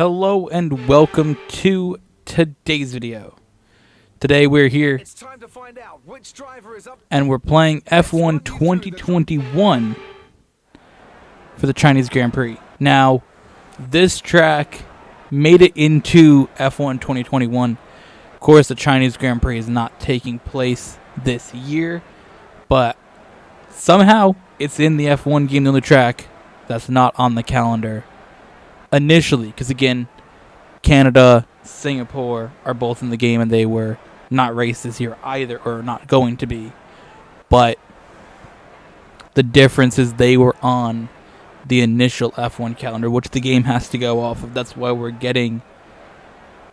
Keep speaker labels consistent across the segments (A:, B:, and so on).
A: Hello and welcome to today's video. Today we're here and we're playing F1 2021 for the Chinese Grand Prix. Now, this track made it into F1 2021. Of course, the Chinese Grand Prix is not taking place this year, but somehow it's in the F1 game, the only track that's not on the calendar initially, because again, Canada, Singapore are both in the game and they were not raced this year either, or not going to be. But the difference is they were on the initial F1 calendar, which the game has to go off of. That's why we're getting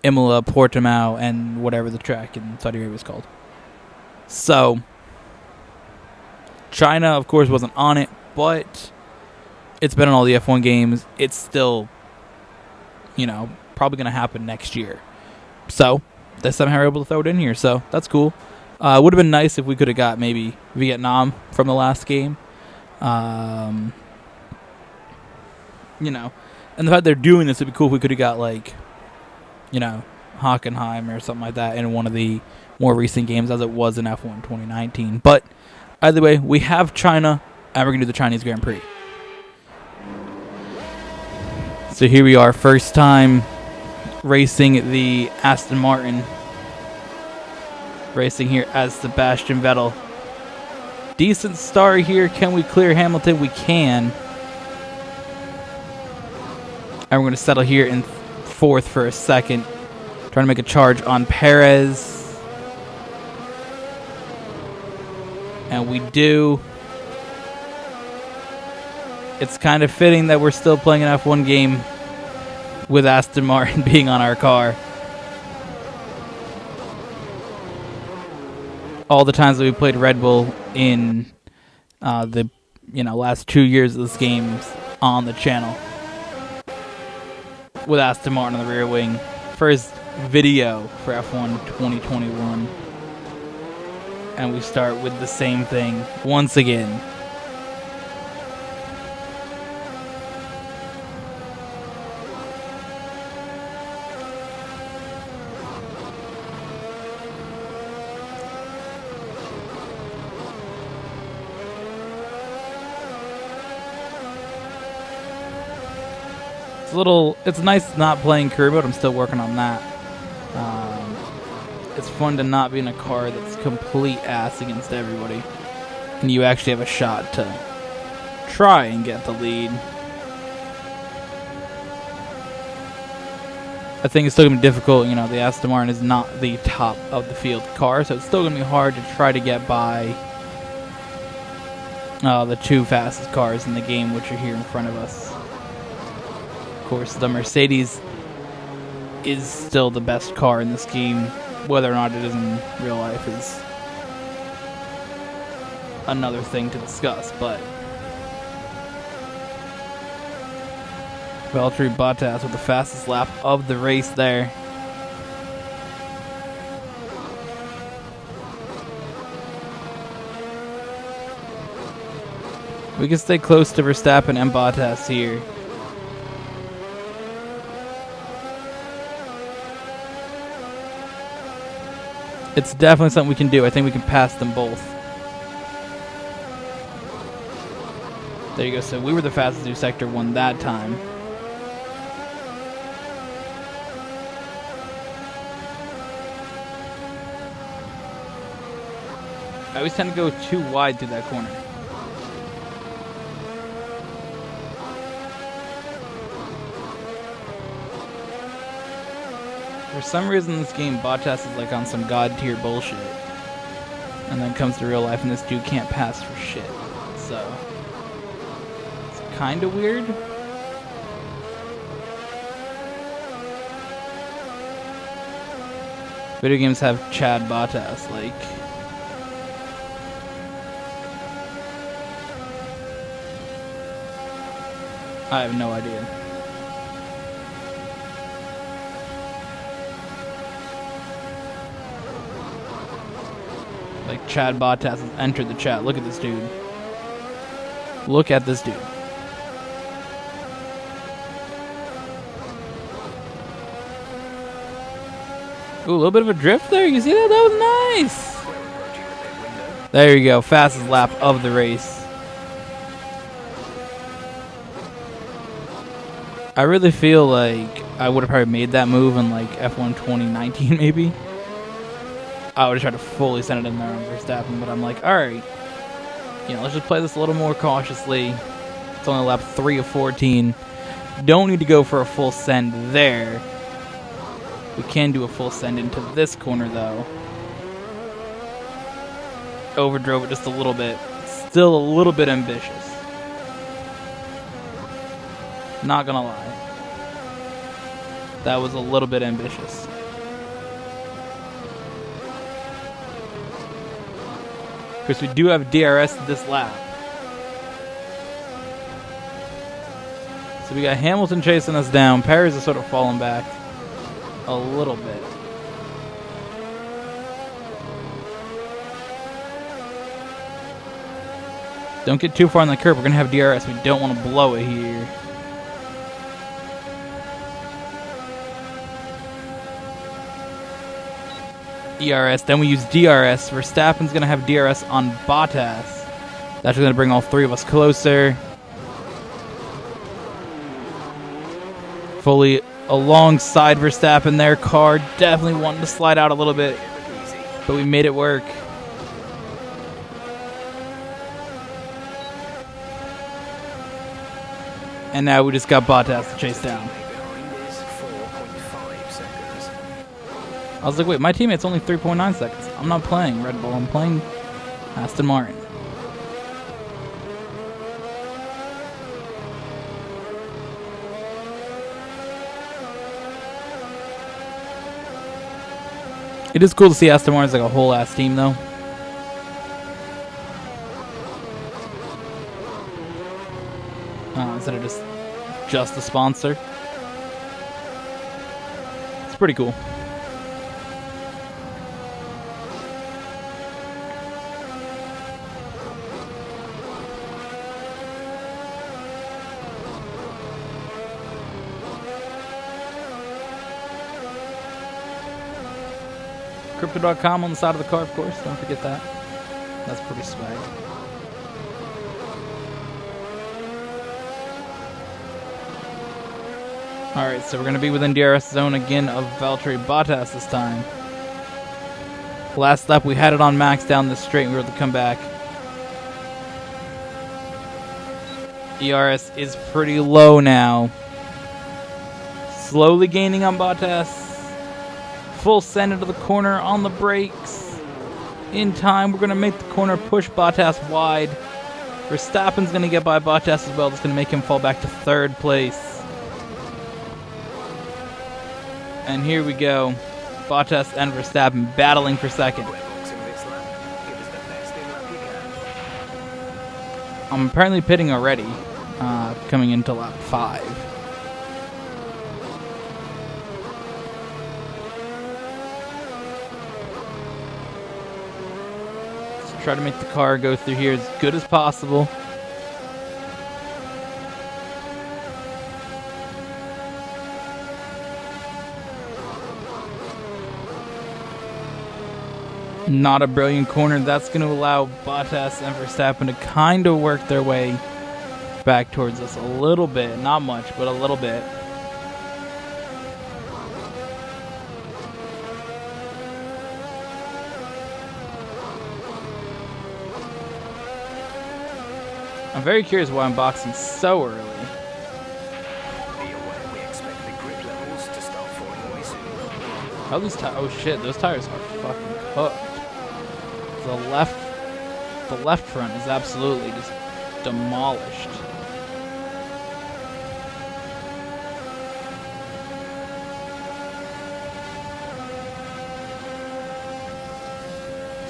A: Imola, Portimao, and whatever the track in Saudi Arabia is called. So, China, of course, wasn't on it, but it's been on all the F1 games. It's still, probably going to happen next year. So, they somehow were able to throw it in here, so that's cool. It would have been nice if we could have got maybe Vietnam from the last game. And the fact they're doing this, it'd be cool if we could have got, Hockenheim or something like that in one of the more recent games, as it was in F1 2019. But either way, we have China, and we're going to do the Chinese Grand Prix. So here we are, first time racing the Aston Martin. Racing here as Sebastian Vettel. Decent start here. Can we clear Hamilton? We can. And we're going to settle here in fourth for a second. Trying to make a charge on Perez. And we do. It's kind of fitting that we're still playing an F1 game with Aston Martin being on our car. All the times that we played Red Bull in the last 2 years of this game's on the channel with Aston Martin on the rear wing. First video for F1 2021. And we start with the same thing once again. It's nice not playing career mode. I'm still working on that. It's fun to not be in a car that's complete ass against everybody, and you actually have a shot to try and get the lead. I think it's still going to be difficult. The Aston Martin is not the top of the field car, so it's still going to be hard to try to get by the two fastest cars in the game, which are here in front of us. Of course, the Mercedes is still the best car in this game. Whether or not it is in real life is another thing to discuss, but Valtteri Bottas with the fastest lap of the race there. We can stay close to Verstappen and Bottas here. It's definitely something we can do. I think we can pass them both. There you go. So we were the fastest through Sector 1 that time. I always tend to go too wide through that corner. For some reason in this game, Bottas is on some god tier bullshit. And then comes to real life and this dude can't pass for shit. So, it's kind of weird. Video games have Chad Bottas, I have no idea. Chad Bottas has entered the chat. Look at this dude. Look at this dude. Ooh, a little bit of a drift there. You see that? That was nice. There you go. Fastest lap of the race. I really feel like I would have probably made that move in like F1 2019 maybe. I would have tried to fully send it in there on Verstappen, but I'm like, alright. Let's just play this a little more cautiously. It's only lap 3 of 14. Don't need to go for a full send there. We can do a full send into this corner, though. Overdrove it just a little bit. Still a little bit ambitious. Not gonna lie. That was a little bit ambitious. Because we do have DRS this lap. So we got Hamilton chasing us down. Perez is sort of falling back a little bit. Don't get too far on the curb. We're going to have DRS. We don't want to blow it here. ERS. Then we use DRS. Verstappen's going to have DRS on Bottas. That's going to bring all three of us closer. Fully alongside Verstappen there. Car definitely wanting to slide out a little bit, but we made it work. And now we just got Bottas to chase down. I was like, wait, my teammate's only 3.9 seconds. I'm not playing Red Bull, I'm playing Aston Martin. It is cool to see Aston Martin's like a whole ass team though. Instead of just the sponsor. It's pretty cool. Crypto.com on the side of the car, of course. Don't forget that. That's pretty swag. Alright, so we're going to be within DRS zone again of Valtteri Bottas this time. Last lap we had it on max down this straight and we were able to come back. ERS is pretty low now. Slowly gaining on Bottas. Full send into the corner on the brakes. In time, we're going to make the corner, push Bottas wide. Verstappen's going to get by Bottas as well. That's going to make him fall back to third place. And here we go. Bottas and Verstappen battling for second. I'm apparently pitting already, coming into lap 5. Let's try to make the car go through here as good as possible. Not a brilliant corner. That's going to allow Bottas and Verstappen to kind of work their way back towards us a little bit. Not much, but a little bit. I'm very curious why I'm boxing so early. How these tires? Oh shit! Those tires are fucking cooked. The left front is absolutely just demolished.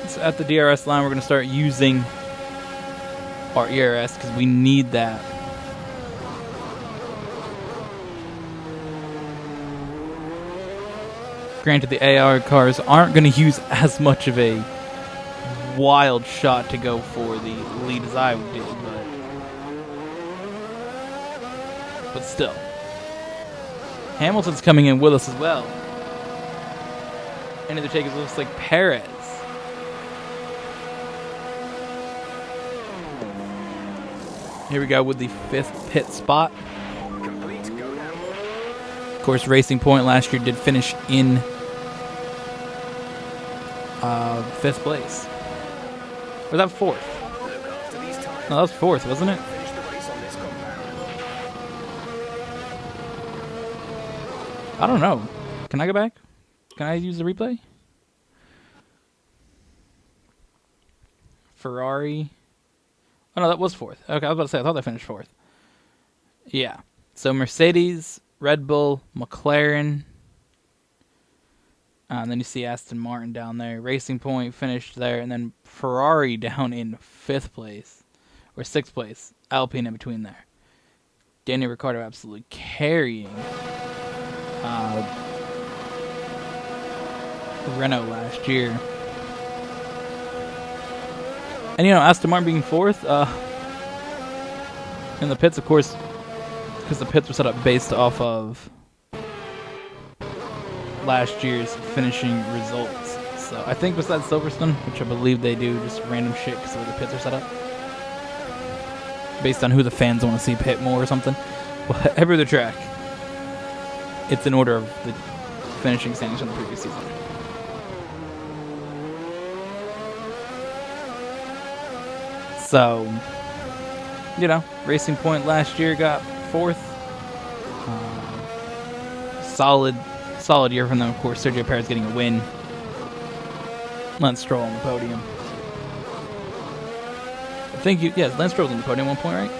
A: So at the DRS line, we're going to start using our ERS because we need that. Granted, the AR cars aren't going to use as much of a wild shot to go for the lead as I did, but still. Hamilton's coming in with us as well. Another take, it looks like Perez. Here we go with the 5th pit spot. Of course, Racing Point last year did finish in 5th place. Or was that 4th? No, that was 4th, wasn't it? I don't know. Can I go back? Can I use the replay? Ferrari. Oh, no, that was 4th. Okay, I was about to say, I thought they finished 4th. Yeah. So Mercedes, Red Bull, McLaren. And then you see Aston Martin down there. Racing Point finished there. And then Ferrari down in 5th place. Or 6th place. Alpine in between there. Daniel Ricciardo absolutely carrying Renault last year. And, you know, Aston Martin being 4th, in the pits, of course, because the pits were set up based off of last year's finishing results. So I think besides Silverstone, which I believe they do, just random shit because of the way the pits are set up, based on who the fans want to see pit more or something. Well, every other track, it's in order of the finishing standings from the previous season. So, you know, Racing Point last year got 4th. Solid year from them. Of course, Sergio Perez getting a win. Lance Stroll on the podium. I think Lance Stroll was on the podium at one point, right?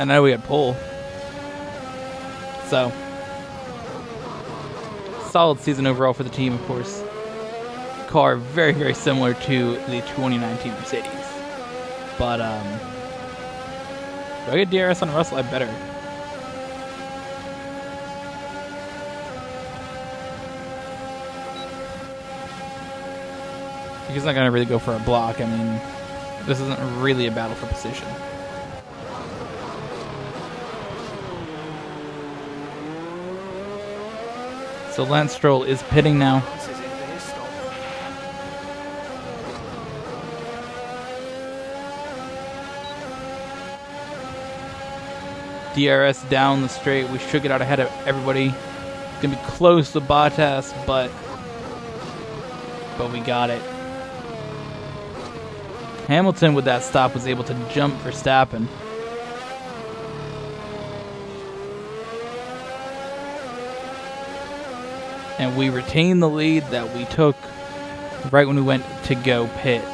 A: I know we had pole. So, solid season overall for the team, of course. Car very, very similar to the 2019 Mercedes. But, do I get DRS on Russell? I better. He's not going to really go for a block. I mean, this isn't really a battle for position. So Lance Stroll is pitting now. DRS down the straight. We should get out ahead of everybody. It's going to be close to Bottas, but we got it. Hamilton with that stop was able to jump Verstappen. And we retained the lead that we took right when we went to go pit.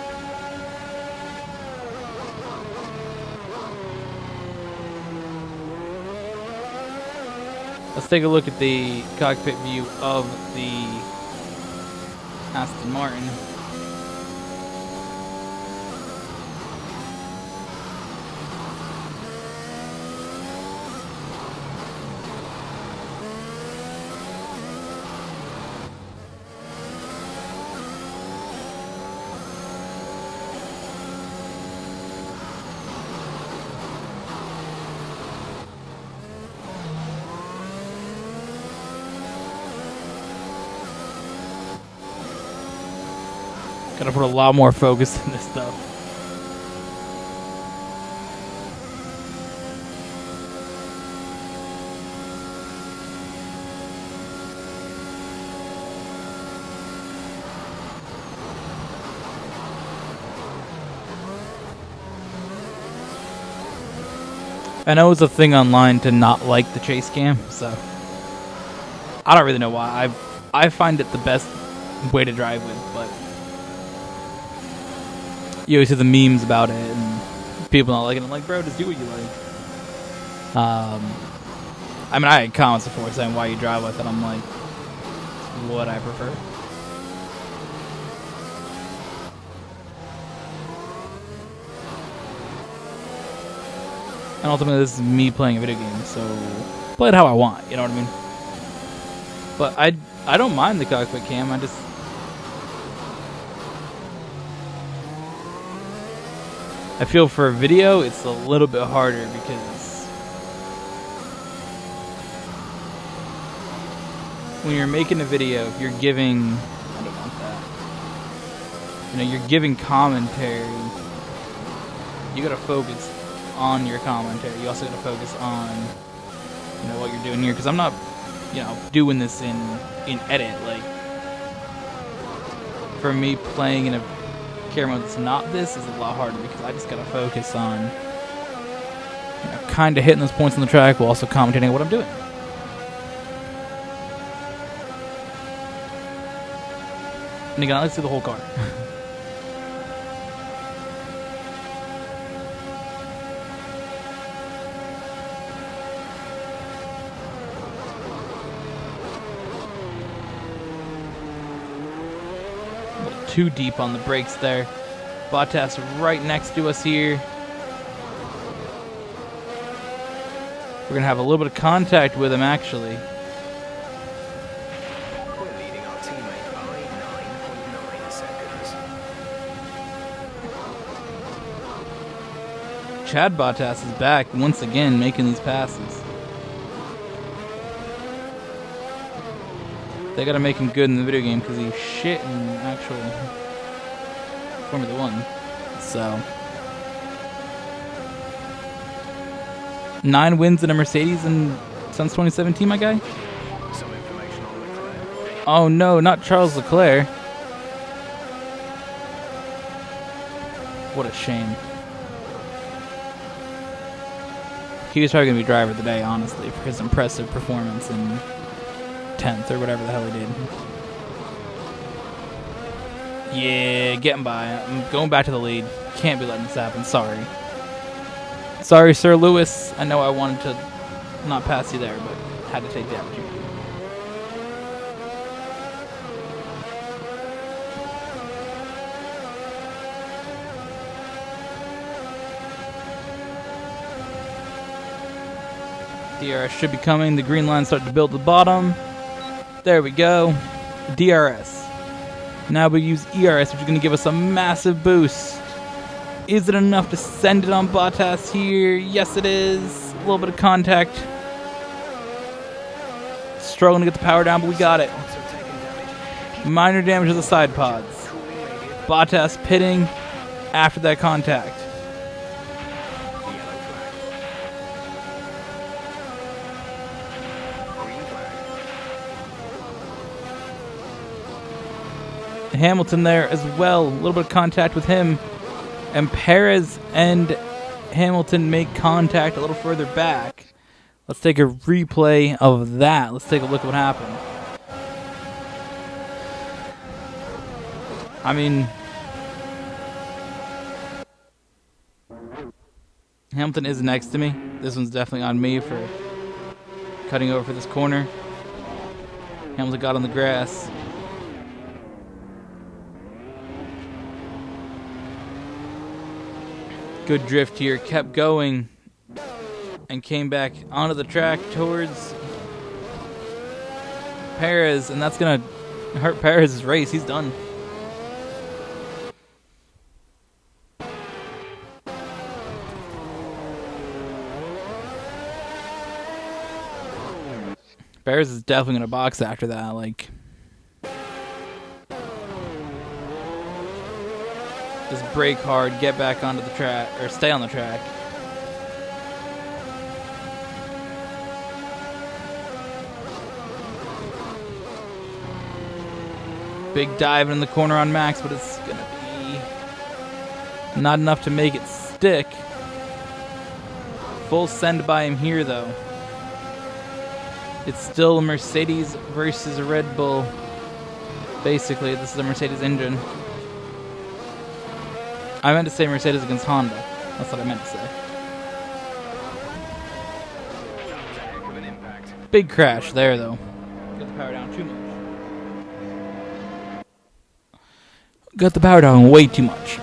A: Let's take a look at the cockpit view of the Aston Martin. Gotta put a lot more focus in this stuff. I know it's a thing online to not like the chase cam, so I don't really know why. I find it the best way to drive with, but you always see the memes about it and people not liking it. I'm like, bro, just do what you like. I mean, I had comments before saying why you drive with it. I'm like, what I prefer. And ultimately, this is me playing a video game, so play it how I want. You know what I mean? But I don't mind the cockpit cam. I feel for a video, it's a little bit harder because when you're making a video, if you're giving, I don't want that. You know, you're giving commentary. You gotta focus on your commentary. You also gotta focus on, you know, what you're doing here. Because I'm not, you know, doing this in edit. Like, for me, playing in a camera that's not this is a lot harder because I just gotta focus on, you know, kind of hitting those points on the track while also commentating on what I'm doing. And again, let's see the whole car. A little too deep on the brakes there. Bottas right next to us here. We're going to have a little bit of contact with him, actually.
B: We're leading our teammate by 9.9 seconds.
A: Chad Bottas is back once again making these passes. They gotta make him good in the video game because he's shit in actual Formula 1. So 9 wins in a Mercedes and since 2017, my guy?
B: Some information on Leclerc.
A: Oh no, not Charles Leclerc. What a shame. He was probably going to be driver of the day, honestly, for his impressive performance in 10th or whatever the hell he did. Yeah, getting by. I'm going back to the lead. Can't be letting this happen. Sorry. Sorry, Sir Lewis. I know I wanted to not pass you there, but had to take the opportunity. DRS should be coming. The green line starting to build at the bottom. There we go. DRS. Now we use ERS, which is going to give us a massive boost. Is it enough to send it on Bottas here? Yes, it is. A little bit of contact. Struggling to get the power down, but we got it. Minor damage to the side pods. Bottas pitting after that contact. Hamilton there as well. A little bit of contact with him. And Perez and Hamilton make contact a little further back. Let's take a replay of that. Let's take a look at what happened. I mean, Hamilton is next to me. This one's definitely on me for cutting over for this corner. Hamilton got on the grass. Good drift here, kept going, and came back onto the track towards Perez, and that's going to hurt Perez's race. He's done. Perez is definitely going to box after that, like... Just brake hard, get back onto the track, or stay on the track. Big dive in the corner on Max, but it's going to be not enough to make it stick. Full send by him here, though. It's still a Mercedes versus a Red Bull. Basically, this is a Mercedes engine. I meant to say Mercedes against Honda. That's what I meant to say. Big crash there, though. Got the power down too much. Got the power down way too much.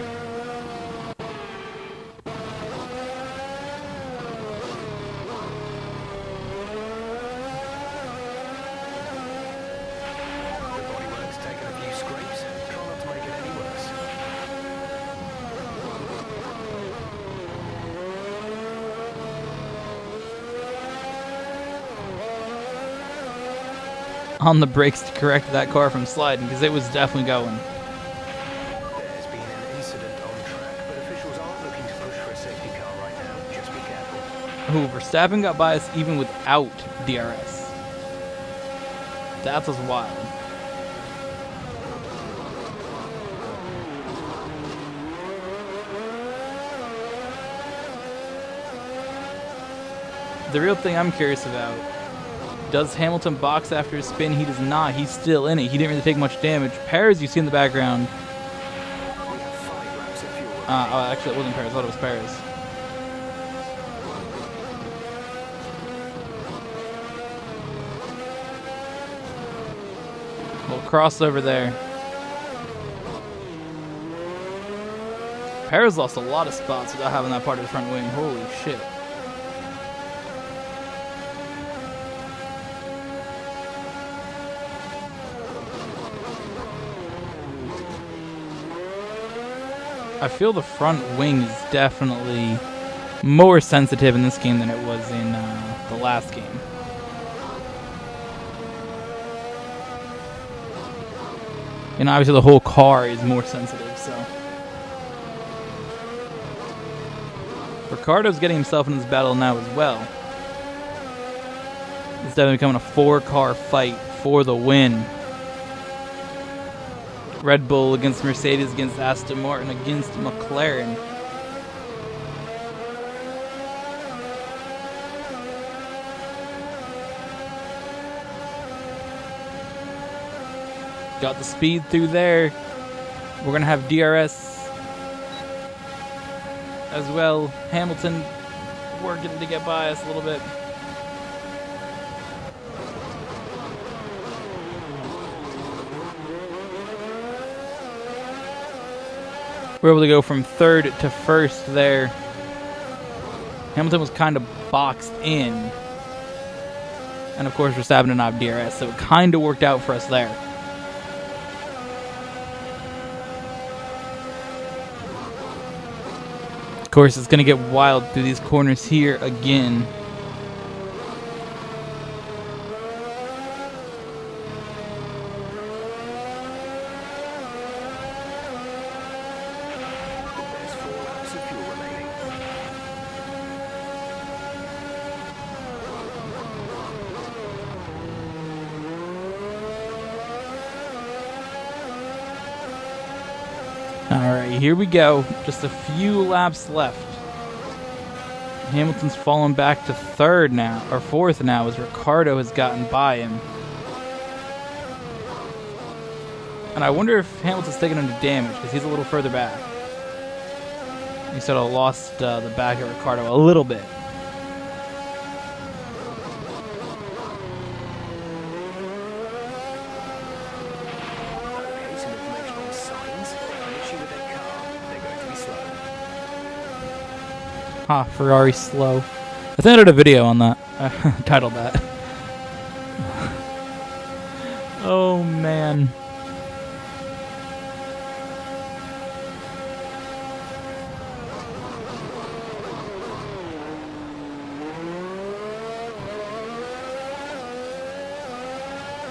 A: on the brakes to correct that car from sliding, because it was definitely going.
B: There's been an incident on track, but officials aren't looking to push for a safety car right now. Just be careful.
A: Ooh, Verstappen got by us even without DRS. That was wild. The real thing I'm curious about, does Hamilton box after his spin? He does not. He's still in it. He didn't really take much damage. Perez, you see in the background.
B: We have 5 laps of fuel.
A: Oh, actually, it wasn't Perez. I thought it was Perez. Little crossover there. Perez lost a lot of spots without having that part of his front wing. Holy shit. I feel the front wing is definitely more sensitive in this game than it was in the last game. And obviously the whole car is more sensitive, so. Ricciardo's getting himself in this battle now as well. It's definitely becoming a 4-car fight for the win. Red Bull against Mercedes, against Aston Martin, against McLaren. Got the speed through there. We're going to have DRS as well. Hamilton working to get by us a little bit. We're able to go from third to first there. Hamilton was kind of boxed in. And of course, Verstappen did not have DRS, so it kind of worked out for us there. Of course, it's going to get wild through these corners here again.
B: There's 4 laps of fuel remaining.
A: Alright, here we go. Just a few laps left. Hamilton's fallen back to third now, or fourth now, as Ricciardo has gotten by him. And I wonder if Hamilton's taking any damage, because he's a little further back. He sort of lost the back of Ricciardo a little bit.
B: Okay, some information on signs. They have an issue with their car. They're going to be slow.
A: Ha, Ferrari slow. I think I did a video on that. Titled that. Oh, man.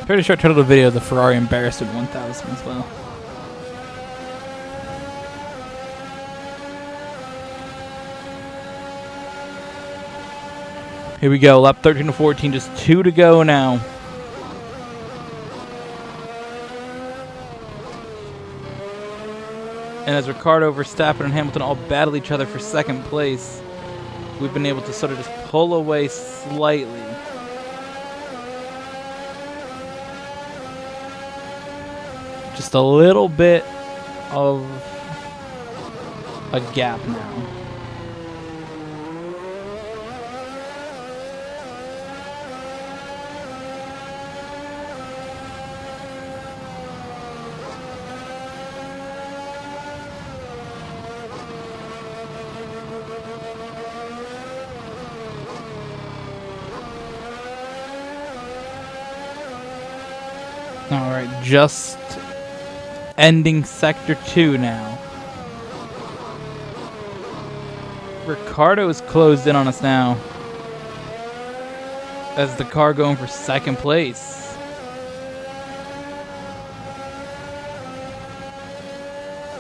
A: Pretty sure I titled a video of the Ferrari Embarrassment 1000 as well. Here we go, lap 13 to 14, just 2 to go now. And as Ricciardo, Verstappen, and Hamilton all battle each other for second place, we've been able to sort of just pull away slightly. Just a little bit of a gap now. All right, just ending sector 2 now. Ricciardo is closed in on us now, as the car going for second place.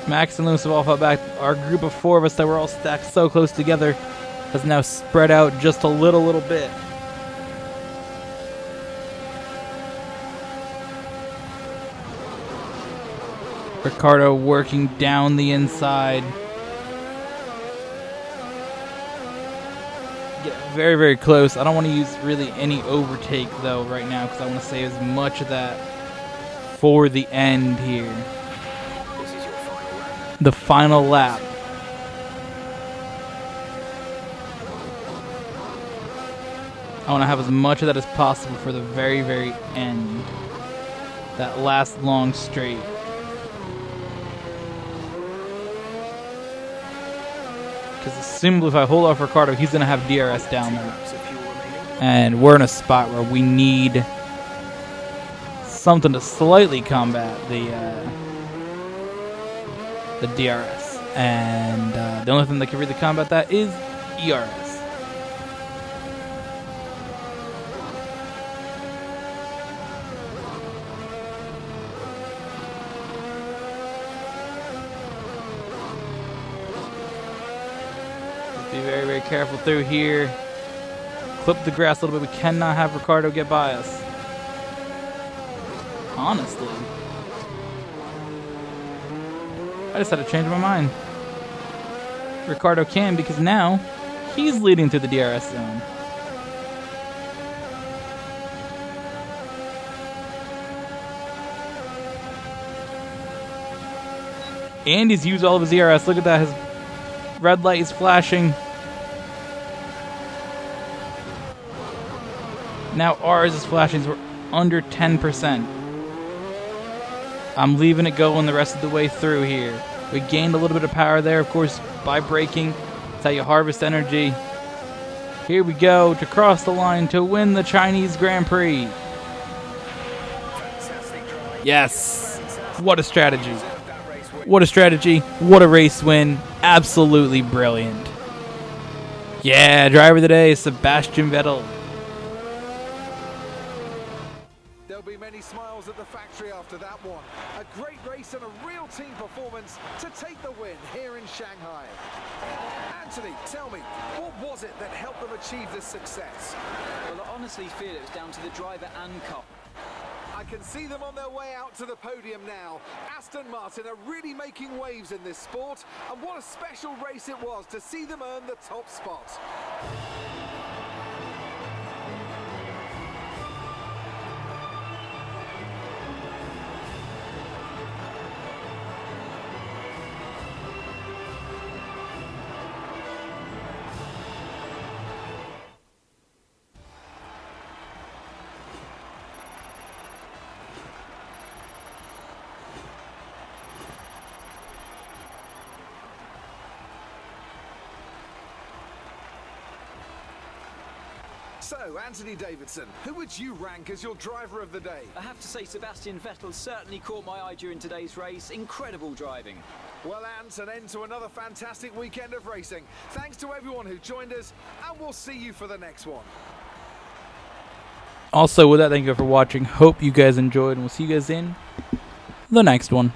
A: Max and Lewis have all fought back. Our group of 4 of us that were all stacked so close together has now spread out just a little bit. Ricardo working down the inside. Get very, very close. I don't want to use really any overtake though right now because I want to save as much of that for the end here.
B: This is your final lap.
A: The final lap. I want to have as much of that as possible for the very, very end. That last long straight. Because assumably if I hold off Ricardo, he's going to have DRS down there.
B: Laps of fuel remaining.
A: And we're in a spot where we need something to slightly combat the DRS. And the only thing that can really combat that is ERS. Be very, very careful through here. Clip the grass a little bit. We cannot have Ricardo get by us. Honestly. I just had to change my mind. Ricardo can because now he's leading through the DRS zone. And he's used all of his ERS. Look at that. His red light is flashing. Now ours is flashing. So we're under 10%. I'm leaving it going the rest of the way through here. We gained a little bit of power there, of course, by braking. That's how you harvest energy. Here we go to cross the line to win the Chinese Grand Prix.
B: Fantastic drive.
A: Yes. What a strategy. What a strategy. What a race win. Absolutely brilliant. Yeah, driver of the day, Sebastian Vettel.
C: There'll be many smiles at the factory after that one. A great race and a real team performance to take the win here in Shanghai. Anthony, tell me, what was it that helped them achieve this success?
D: Well, I honestly feel it was down to the driver and car.
C: I can see them on their way out to the podium now. Aston Martin are really making waves in this sport, and what a special race it was to see them earn the top spot. So, Anthony Davidson, who would you rank as your driver of the day?
D: I have to say Sebastian Vettel certainly caught my eye during today's race. Incredible driving.
C: Well, Ant, an end to another fantastic weekend of racing. Thanks to everyone who joined us, and we'll see you for the next one.
A: Also, with that, thank you for watching. Hope you guys enjoyed, and we'll see you guys in the next one.